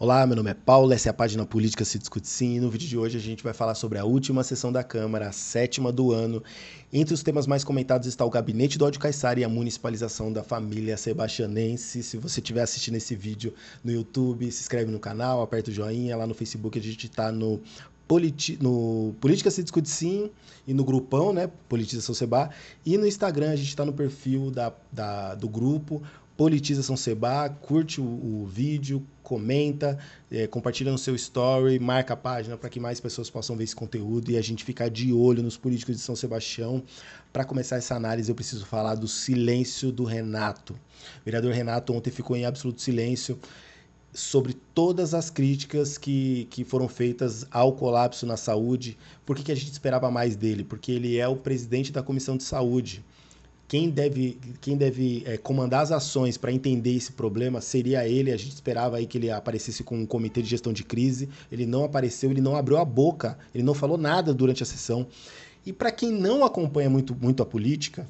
Olá, meu nome é Paulo, essa é a página Política se discute sim, e no vídeo de hoje a gente vai falar sobre a última sessão da Câmara, a 7ª do ano. Entre os temas mais comentados está o gabinete do ódio caiçara e a municipalização da família sebastianense. Se você estiver assistindo esse vídeo no YouTube, se inscreve no canal, aperta o joinha, lá no Facebook a gente está no Política se discute sim, e no grupão, né, Politização Seba, e no Instagram a gente está no perfil do grupo Politização Seba, curte o vídeo, comenta, compartilha no seu story, marca a página para que mais pessoas possam ver esse conteúdo e a gente ficar de olho nos políticos de São Sebastião. Para começar essa análise, eu preciso falar do silêncio do Renato. O vereador Renato ontem ficou em absoluto silêncio sobre todas as críticas que foram feitas ao colapso na saúde. Por que a gente esperava mais dele? Porque ele é o presidente da Comissão de Saúde. Quem deve comandar as ações para entender esse problema seria ele. A gente esperava aí que ele aparecesse com um comitê de gestão de crise. Ele não apareceu, ele não abriu a boca, ele não falou nada durante a sessão. E para quem não acompanha muito a política,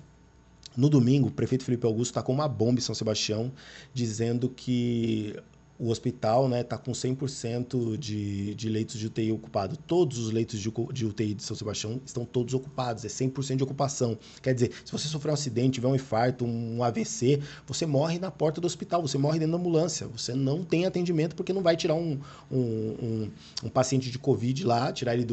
no domingo, o prefeito Felipe Augusto tacou uma bomba em São Sebastião, dizendo que o hospital está com 100% de leitos de UTI ocupado. Todos os leitos de UTI de São Sebastião estão todos ocupados, é 100% de ocupação. Quer dizer, se você sofrer um acidente, tiver um infarto, um AVC, você morre na porta do hospital, você morre dentro da ambulância, você não tem atendimento porque não vai tirar um paciente de Covid lá, tirar ele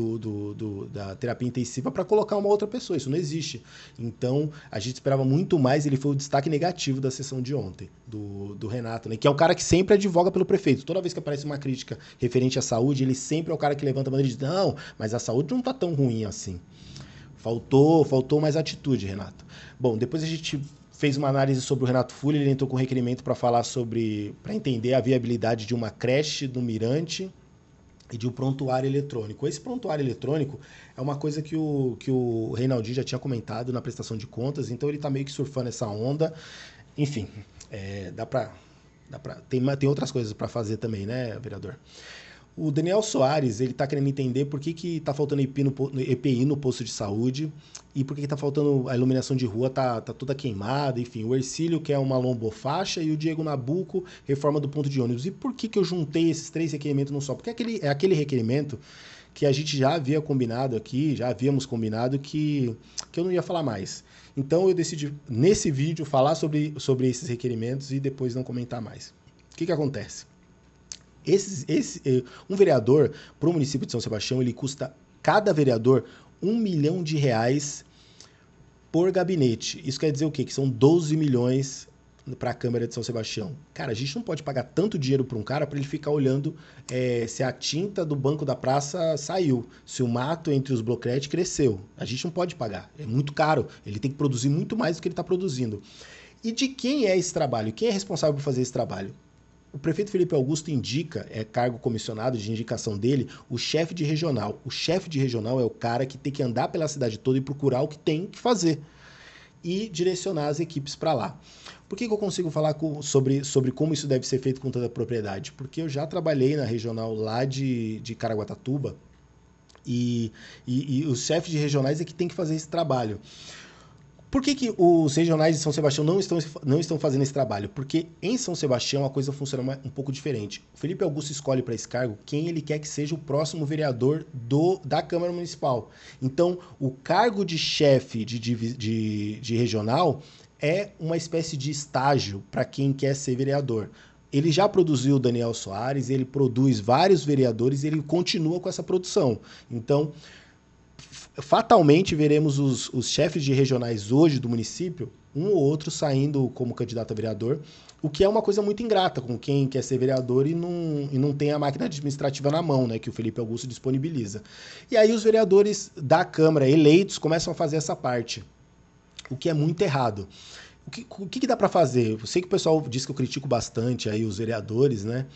da terapia intensiva para colocar uma outra pessoa, isso não existe. Então, a gente esperava muito mais, ele foi o destaque negativo da sessão de ontem, do Renato, né, que é o cara que sempre advoga pelo prefeito. Toda vez que aparece uma crítica referente à saúde, ele sempre é o cara que levanta a bandeira e diz: não, mas a saúde não está tão ruim assim. Faltou mais atitude, Renato. Bom, depois a gente fez uma análise sobre o Renato Fúria, ele entrou com um requerimento para falar para entender a viabilidade de uma creche do Mirante e de um prontuário eletrônico. Esse prontuário eletrônico é uma coisa que o Reinaldinho já tinha comentado na prestação de contas, então ele está meio que surfando essa onda. Enfim, tem outras coisas para fazer também, né, vereador? O Daniel Soares, ele está querendo entender por que está faltando EPI no posto de saúde e por que está faltando a iluminação de rua, tá toda queimada, enfim. O Ercílio quer uma lombofaixa e o Diego Nabuco reforma do ponto de ônibus. E por que eu juntei esses 3 requerimentos num só? Porque é aquele requerimento que a gente já havia combinado aqui, já havíamos combinado que eu não ia falar mais. Então eu decidi, nesse vídeo, falar sobre esses requerimentos e depois não comentar mais. O que acontece? Um vereador para o município de São Sebastião, ele custa, cada vereador, R$ 1 milhão por gabinete. Isso quer dizer o quê? Que são 12 milhões para a Câmara de São Sebastião. Cara, a gente não pode pagar tanto dinheiro para um cara para ele ficar olhando se a tinta do banco da praça saiu, se o mato entre os blocretes cresceu. A gente não pode pagar, é muito caro. Ele tem que produzir muito mais do que ele está produzindo. E de quem é esse trabalho? Quem é responsável por fazer esse trabalho? O prefeito Felipe Augusto indica, é cargo comissionado de indicação dele, o chefe de regional. O chefe de regional é o cara que tem que andar pela cidade toda e procurar o que tem que fazer e direcionar as equipes para lá. Por que eu consigo falar sobre como isso deve ser feito com toda a propriedade? Porque eu já trabalhei na regional lá de Caraguatatuba e os chefes de regionais é que tem que fazer esse trabalho. Por que os regionais de São Sebastião não estão fazendo esse trabalho? Porque em São Sebastião a coisa funciona um pouco diferente. O Felipe Augusto escolhe para esse cargo quem ele quer que seja o próximo vereador da Câmara Municipal. Então, o cargo de chefe de regional é uma espécie de estágio para quem quer ser vereador. Ele já produziu o Daniel Soares, ele produz vários vereadores e ele continua com essa produção. Então, fatalmente veremos os chefes de regionais hoje do município, um ou outro saindo como candidato a vereador, o que é uma coisa muito ingrata com quem quer ser vereador e não tem a máquina administrativa na mão, né, que o Felipe Augusto disponibiliza. E aí os vereadores da Câmara eleitos começam a fazer essa parte, o que é muito errado. O que dá para fazer? Eu sei que o pessoal diz que eu critico bastante aí os vereadores, né?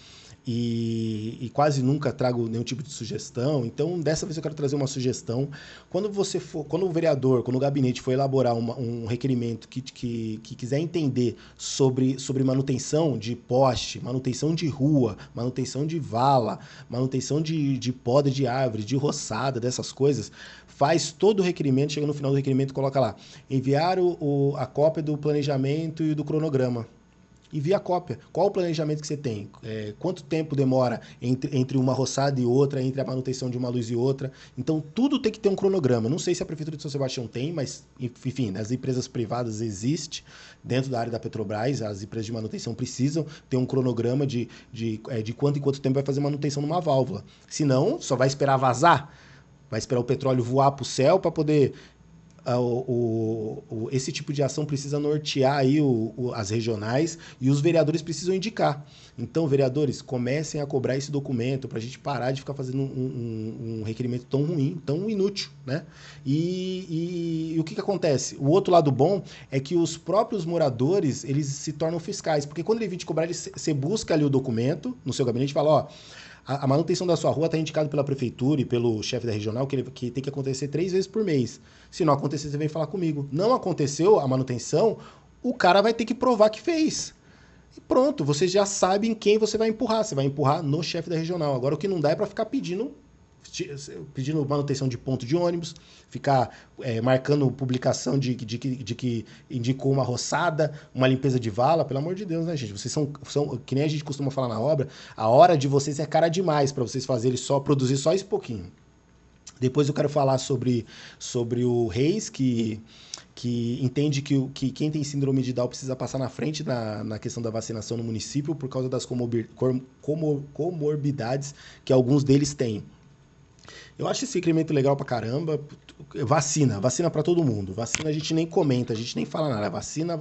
E quase nunca trago nenhum tipo de sugestão. Então, dessa vez eu quero trazer uma sugestão. Quando o vereador, quando o gabinete for elaborar um requerimento que quiser entender sobre manutenção de poste, manutenção de rua, manutenção de vala, manutenção de poda de árvore, de roçada, dessas coisas, faz todo o requerimento, chega no final do requerimento e coloca lá: enviar a cópia do planejamento e do cronograma. envia a cópia. Qual o planejamento que você tem? Quanto tempo demora entre uma roçada e outra, entre a manutenção de uma luz e outra? Então, tudo tem que ter um cronograma. Não sei se a Prefeitura de São Sebastião tem, mas, enfim, nas empresas privadas existe, dentro da área da Petrobras, as empresas de manutenção precisam ter um cronograma de quanto em quanto tempo vai fazer manutenção numa válvula. Senão, só vai esperar vazar, vai esperar o petróleo voar para o céu para poder... esse tipo de ação precisa nortear aí as regionais e os vereadores precisam indicar. Então, vereadores, comecem a cobrar esse documento para a gente parar de ficar fazendo um requerimento tão ruim, tão inútil, né? E o que acontece? O outro lado bom é que os próprios moradores, eles se tornam fiscais, porque quando ele vem te cobrar, você busca ali o documento no seu gabinete e fala, ó, a manutenção da sua rua está indicado pela prefeitura e pelo chefe da regional que tem que acontecer 3 vezes por mês. Se não acontecer, você vem falar comigo. Não aconteceu a manutenção, o cara vai ter que provar que fez. E pronto, você já sabe em quem você vai empurrar. Você vai empurrar no chefe da regional. Agora, o que não dá é para ficar pedindo manutenção de ponto de ônibus, ficar marcando publicação de que indicou uma roçada, uma limpeza de vala, pelo amor de Deus, né, gente? Vocês são que nem a gente costuma falar na obra, a hora de vocês é cara demais para vocês produzir só esse pouquinho. Depois eu quero falar sobre o Reis, que entende que quem tem síndrome de Down precisa passar na frente na questão da vacinação no município por causa das comorbidades que alguns deles têm. Eu acho esse requerimento legal pra caramba. Vacina pra todo mundo. Vacina a gente nem comenta, a gente nem fala nada. Vacina.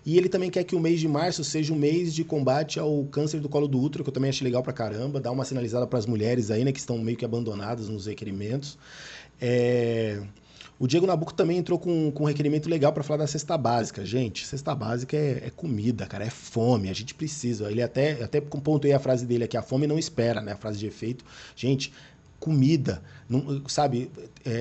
E ele também quer que o mês de março seja um mês de combate ao câncer do colo do útero, que eu também achei legal pra caramba. Dá uma sinalizada pras mulheres aí, né, que estão meio que abandonadas nos requerimentos. O Diego Nabuco também entrou com um requerimento legal para falar da cesta básica. Gente, cesta básica é comida, cara, é fome, a gente precisa. Ele até pontuei a frase dele aqui, a fome não espera, né, a frase de efeito. Gente, comida, não, sabe,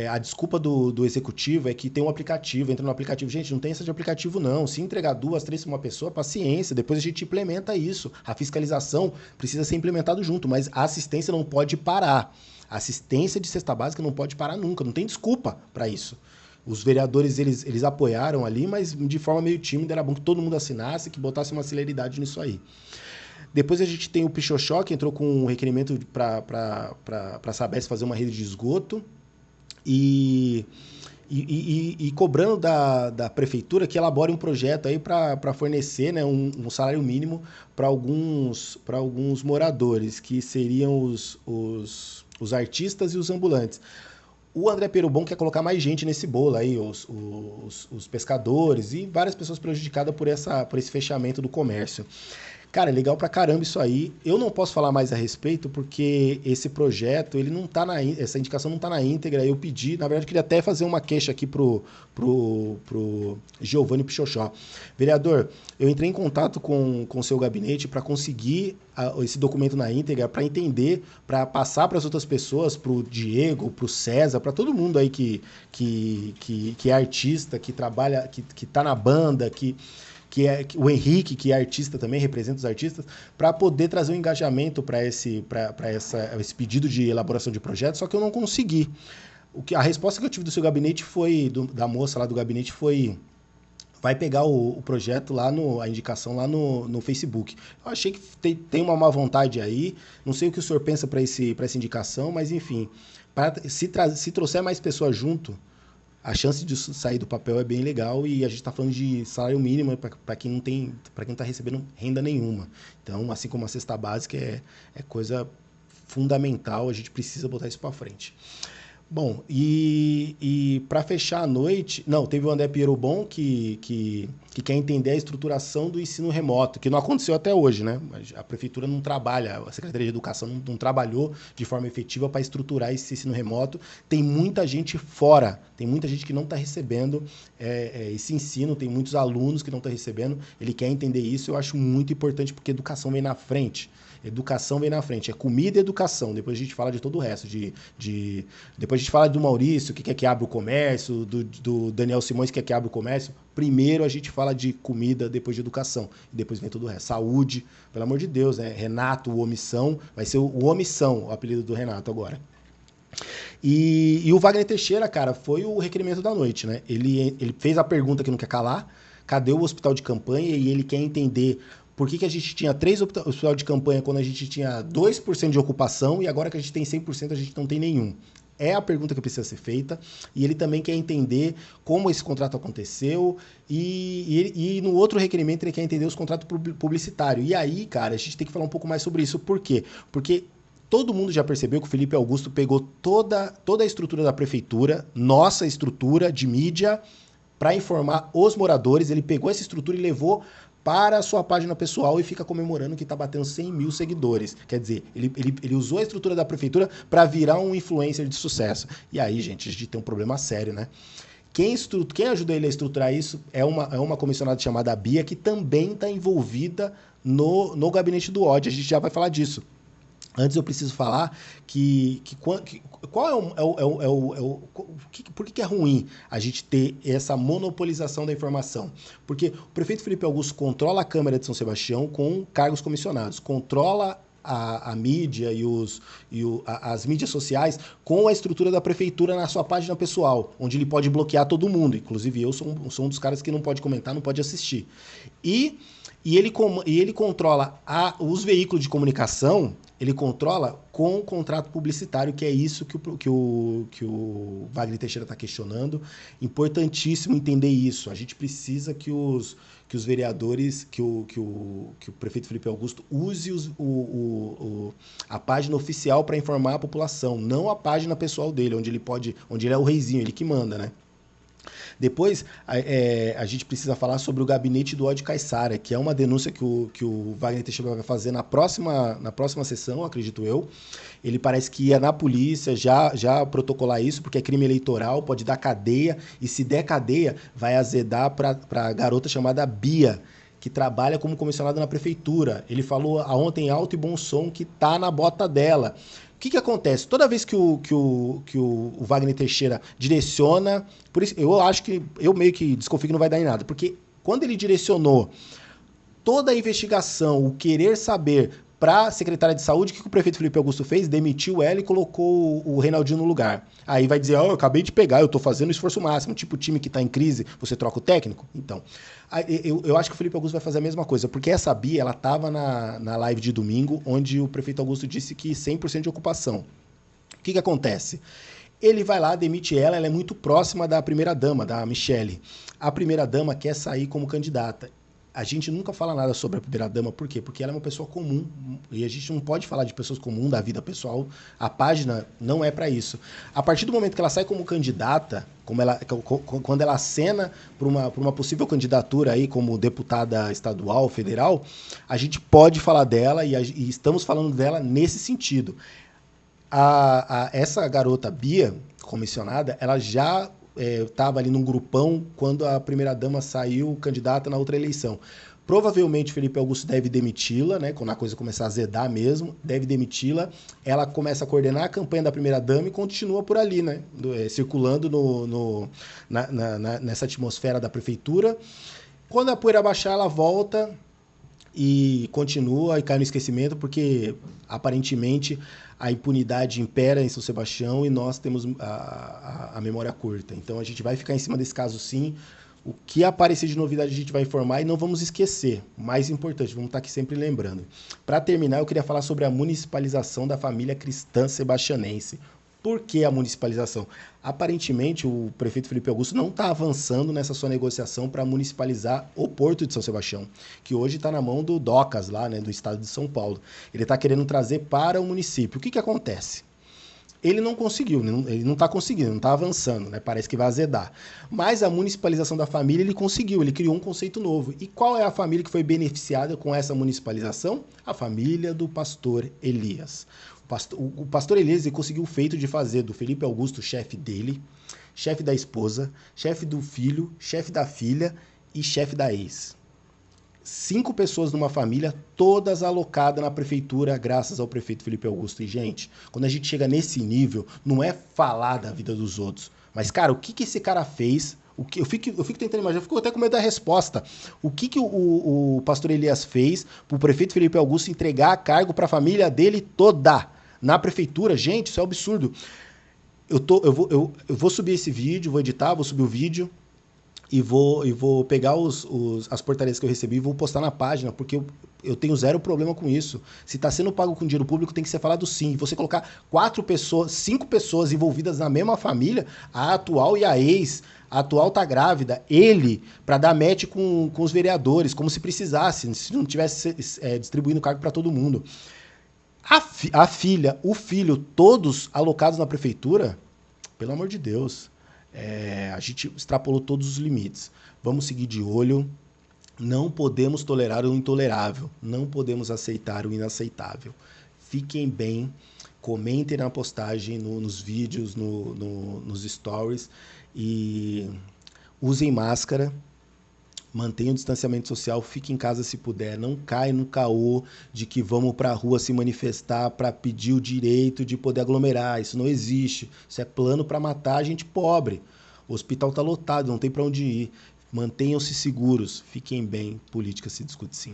a desculpa do executivo é que tem um aplicativo, entra no aplicativo. Gente, não tem essa de aplicativo não, se entregar 2, 3 para uma pessoa, paciência, depois a gente implementa isso. A fiscalização precisa ser implementada junto, mas a assistência não pode parar. A assistência de cesta básica não pode parar nunca, não tem desculpa para isso. Os vereadores, eles apoiaram ali, mas de forma meio tímida, era bom que todo mundo assinasse, que botasse uma celeridade nisso aí. Depois a gente tem o Pichochó, que entrou com um requerimento para a Sabesp fazer uma rede de esgoto e cobrando da prefeitura que elabore um projeto aí para fornecer, né, um salário mínimo para alguns moradores, que seriam os artistas e os ambulantes. O André Perobon quer colocar mais gente nesse bolo aí, os pescadores e várias pessoas prejudicadas por esse fechamento do comércio. Cara, é legal pra caramba isso aí. Eu não posso falar mais a respeito porque esse projeto, ele não tá essa indicação não tá na íntegra. Eu pedi, na verdade, eu queria até fazer uma queixa aqui pro Giovanni Pichochó. Vereador, eu entrei em contato com o seu gabinete para conseguir esse documento na íntegra, para entender, para passar para as outras pessoas, pro Diego, pro César, para todo mundo aí que é artista, que trabalha, que tá na banda, que o Henrique, que é artista também, representa os artistas, para poder trazer um engajamento para esse pedido de elaboração de projeto, só que eu não consegui. A resposta que eu tive do seu gabinete da moça lá do gabinete foi: vai pegar o projeto lá, a indicação lá no Facebook. Eu achei que tem uma má vontade aí, não sei o que o senhor pensa para essa indicação, mas enfim, se trouxer mais pessoas junto, a chance de sair do papel é bem legal, e a gente está falando de salário mínimo para quem não está recebendo renda nenhuma. Então, assim como a cesta básica é coisa fundamental, a gente precisa botar isso para frente. Bom, e para fechar a noite, teve o André Pierobon que quer entender a estruturação do ensino remoto, que não aconteceu até hoje, né? A prefeitura não trabalha, a Secretaria de Educação não trabalhou de forma efetiva para estruturar esse ensino remoto. Tem muita gente fora, tem muita gente que não está recebendo esse ensino, tem muitos alunos que não estão recebendo. Ele quer entender isso, eu acho muito importante, porque educação vem na frente. Educação vem na frente, é comida e educação. Depois a gente fala de todo o resto. Depois a gente fala do Maurício, que quer que abra o comércio, do Daniel Simões, que quer que abra o comércio. Primeiro a gente fala de comida, depois de educação. E depois vem todo o resto. Saúde, pelo amor de Deus, né? Renato, o Omissão, vai ser o Omissão, o apelido do Renato agora. E o Wagner Teixeira, cara, foi o requerimento da noite, né? Ele fez a pergunta que não quer calar, Cadê o hospital de campanha? E ele quer entender por que a gente tinha 3 hospitais de campanha quando a gente tinha 2% de ocupação e agora que a gente tem 100% a gente não tem nenhum. É a pergunta que precisa ser feita, e ele também quer entender como esse contrato aconteceu, e no outro requerimento ele quer entender os contratos publicitários. E aí, cara, a gente tem que falar um pouco mais sobre isso. Por quê? Porque todo mundo já percebeu que o Felipe Augusto pegou toda a estrutura da prefeitura, nossa estrutura de mídia, para informar os moradores. Ele pegou essa estrutura e levou para a sua página pessoal e fica comemorando que está batendo 100 mil seguidores. Quer dizer, ele usou a estrutura da prefeitura para virar um influencer de sucesso. E aí, gente, a gente tem um problema sério, né? Quem ajudou ele a estruturar isso é uma comissionada chamada Bia, que também está envolvida no gabinete do ódio. A gente já vai falar disso. Antes eu preciso falar por que é ruim a gente ter essa monopolização da informação? Porque o prefeito Felipe Augusto controla a Câmara de São Sebastião com cargos comissionados, controla a mídia as mídias sociais com a estrutura da prefeitura na sua página pessoal, onde ele pode bloquear todo mundo. Inclusive eu sou um dos caras que não pode comentar, não pode assistir. E ele controla os veículos de comunicação. Ele controla com o contrato publicitário, que é isso que o Wagner Teixeira está questionando. Importantíssimo entender isso. A gente precisa que os vereadores, que o prefeito Felipe Augusto use a página oficial para informar a população, não a página pessoal dele, onde ele é o reizinho, ele que manda, né? Depois, a gente precisa falar sobre o gabinete do ódio Caiçara, que é uma denúncia que o Wagner Teixeira vai fazer na próxima sessão, acredito eu. Ele parece que ia na polícia já protocolar isso, porque é crime eleitoral, pode dar cadeia, e se der cadeia, vai azedar para a garota chamada Bia, que trabalha como comissionada na prefeitura. Ele falou ontem alto e bom som que tá na bota dela. O que acontece? Toda vez que o Wagner Teixeira direciona, por isso eu meio que desconfio que não vai dar em nada, porque quando ele direcionou toda a investigação, o querer saber para a secretária de saúde, o que o prefeito Felipe Augusto fez? Demitiu ela e colocou o Reinaldinho no lugar. Aí vai dizer, eu acabei de pegar, eu estou fazendo o esforço máximo, tipo o time que está em crise, você troca o técnico? Então, eu acho que o Felipe Augusto vai fazer a mesma coisa, porque essa Bia, ela estava na live de domingo, onde o prefeito Augusto disse que 100% de ocupação. O que acontece? Ele vai lá, demite ela é muito próxima da primeira-dama, da Michele. A primeira-dama quer sair como candidata. A gente nunca fala nada sobre a primeira-dama, por quê? Porque ela é uma pessoa comum, e a gente não pode falar de pessoas comuns, da vida pessoal, a página não é para isso. A partir do momento que ela sai como candidata, quando ela acena para uma possível candidatura aí como deputada estadual, federal, a gente pode falar dela, e estamos falando dela nesse sentido. Essa garota Bia, comissionada, ela já estava ali num grupão quando a primeira-dama saiu candidata na outra eleição. Provavelmente Felipe Augusto deve demiti-la, né, quando a coisa começar a azedar mesmo, deve demiti-la. Ela começa a coordenar a campanha da primeira-dama e continua por ali, né, circulando nessa atmosfera da prefeitura. Quando a poeira baixar, ela volta e continua e cai no esquecimento, porque aparentemente a impunidade impera em São Sebastião e nós temos a memória curta. Então a gente vai ficar em cima desse caso sim. O que aparecer de novidade a gente vai informar e não vamos esquecer. O mais importante, vamos estar aqui sempre lembrando. Para terminar, eu queria falar sobre a municipalização da família cristã sebastianense. Por que a municipalização? Aparentemente, o prefeito Felipe Augusto não está avançando nessa sua negociação para municipalizar o Porto de São Sebastião, que hoje está na mão do DOCAS, lá, né, do estado de São Paulo. Ele está querendo trazer para o município. O que acontece? Ele não conseguiu, ele não está conseguindo, não está avançando, né? Parece que vai azedar. Mas a municipalização da família ele conseguiu, ele criou um conceito novo. E qual é a família que foi beneficiada com essa municipalização? A família do pastor Elias. O pastor Elias conseguiu o feito de fazer do Felipe Augusto chefe dele, chefe da esposa, chefe do filho, chefe da filha e chefe da ex. 5 pessoas numa família, todas alocadas na prefeitura, graças ao prefeito Felipe Augusto. E, gente, quando a gente chega nesse nível, não é falar da vida dos outros. Mas, cara, o que esse cara fez? Eu fico tentando imaginar, eu fico até com medo da resposta. O que o pastor Elias fez para o prefeito Felipe Augusto entregar cargo para a família dele toda na prefeitura? Gente, isso é um absurdo. Eu vou subir esse vídeo, vou editar, vou subir o vídeo. e vou pegar as portarias que eu recebi e vou postar na página, porque eu tenho zero problema com isso. Se está sendo pago com dinheiro público, tem que ser falado sim. Você colocar 4 pessoas, 5 pessoas envolvidas na mesma família, a atual e a ex, a atual tá grávida, ele, para dar match com os vereadores, como se precisasse, se não tivesse distribuindo cargo para todo mundo. A filha, o filho, todos alocados na prefeitura, pelo amor de Deus, a gente extrapolou todos os limites. Vamos seguir de olho. Não podemos tolerar o intolerável. Não podemos aceitar o inaceitável. Fiquem bem. Comentem na postagem, nos vídeos, nos stories. E usem máscara. Mantenham o distanciamento social, fique em casa se puder, não cai no caô de que vamos para a rua se manifestar para pedir o direito de poder aglomerar. Isso não existe. Isso é plano para matar a gente pobre. O hospital está lotado, não tem para onde ir. Mantenham-se seguros, fiquem bem, política se discute sim.